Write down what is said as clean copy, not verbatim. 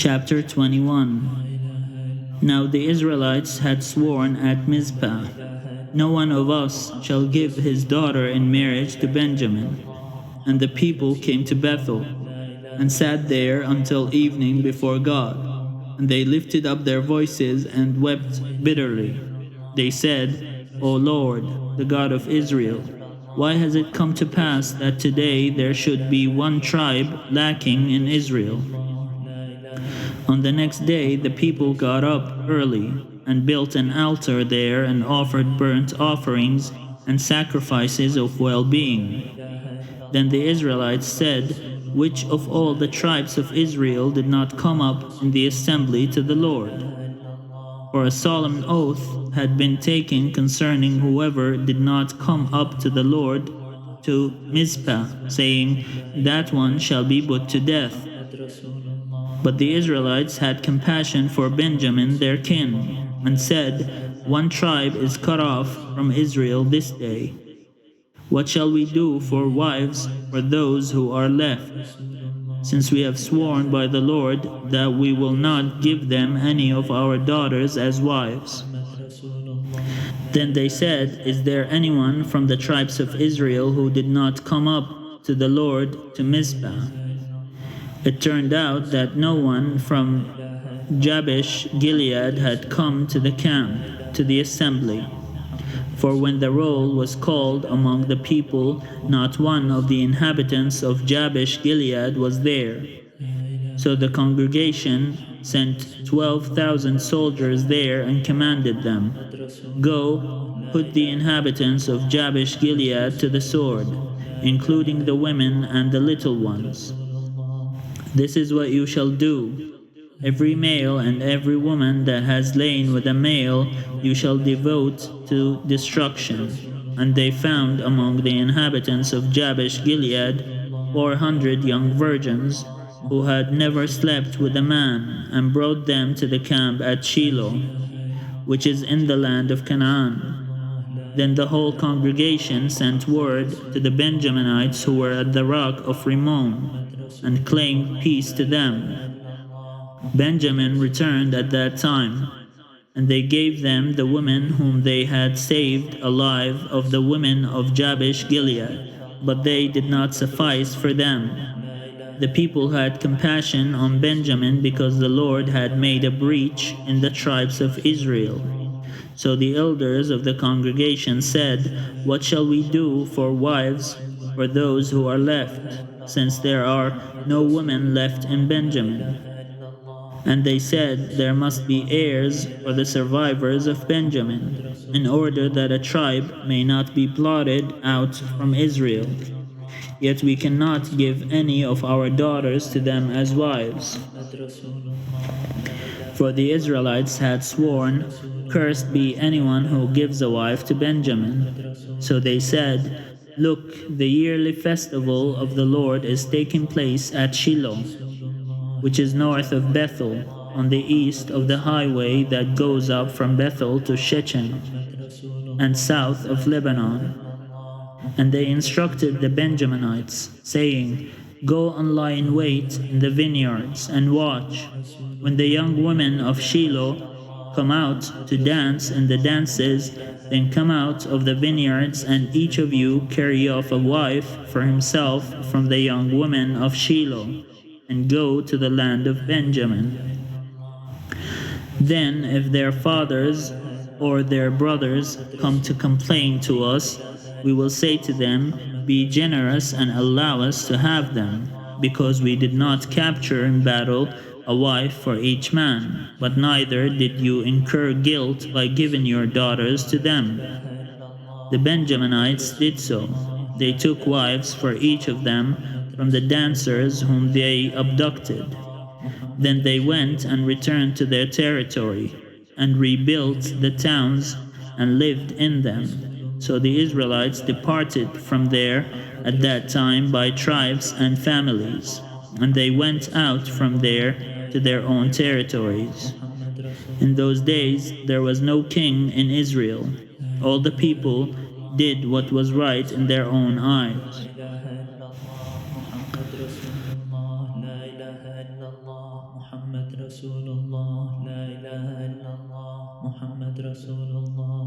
Chapter 21. Now the Israelites had sworn at Mizpah, "No one of us shall give his daughter in marriage to Benjamin." And the people came to Bethel, and sat there until evening before God. And they lifted up their voices and wept bitterly. They said, "O Lord, the God of Israel, why has it come to pass that today there should be one tribe lacking in Israel?" On the next day the people got up early, and built an altar there, and offered burnt offerings and sacrifices of well-being. Then the Israelites said, "Which of all the tribes of Israel did not come up in the assembly to the Lord?" For a solemn oath had been taken concerning whoever did not come up to the Lord to Mizpah, saying, "That one shall be put to death." But the Israelites had compassion for Benjamin their kin, and said, "One tribe is cut off from Israel this day. What shall we do for wives for those who are left? Since we have sworn by the Lord that we will not give them any of our daughters as wives." Then they said, "Is there anyone from the tribes of Israel who did not come up to the Lord to Mizpah?" It turned out that no one from Jabesh Gilead had come to the camp, to the assembly. For when the roll was called among the people, not one of the inhabitants of Jabesh Gilead was there. So the congregation sent 12,000 soldiers there and commanded them, "Go, put the inhabitants of Jabesh Gilead to the sword, including the women and the little ones. This is what you shall do. Every male and every woman that has lain with a male you shall devote to destruction." And they found among the inhabitants of Jabesh Gilead 400 young virgins who had never slept with a man, and brought them to the camp at Shiloh, which is in the land of Canaan. Then the whole congregation sent word to the Benjaminites who were at the rock of Rimmon, and claimed peace to them. Benjamin returned at that time, and they gave them the women whom they had saved alive of the women of Jabesh Gilead, but they did not suffice for them. The people had compassion on Benjamin because the Lord had made a breach in the tribes of Israel. So the elders of the congregation said, "What shall we do for wives for those who are left, since there are no women left in Benjamin?" And they said, "There must be heirs for the survivors of Benjamin, in order that a tribe may not be blotted out from Israel. Yet we cannot give any of our daughters to them as wives." For the Israelites had sworn, "Cursed be anyone who gives a wife to Benjamin." So they said, "Look, the yearly festival of the Lord is taking place at Shiloh, which is north of Bethel, on the east of the highway that goes up from Bethel to Shechem, and south of Lebanon." And they instructed the Benjaminites, saying, "Go and lie in wait in the vineyards, and watch. When the young women of Shiloh come out to dance in the dances, then come out of the vineyards, and each of you carry off a wife for himself from the young women of Shiloh, and go to the land of Benjamin. Then if their fathers or their brothers come to complain to us, we will say to them, 'Be generous and allow us to have them, because we did not capture in battle a wife for each man, but neither did you incur guilt by giving your daughters to them.' The Benjaminites did so. They took wives for each of them from the dancers whom they abducted. Then they went and returned to their territory, and rebuilt the towns and lived in them. So the Israelites departed from there at that time by tribes and families, and they went out from there to their own territories. In those days there was no king in Israel. All the people did what was right in their own eyes. رسول الله لا إله إلا الله محمد رسول الله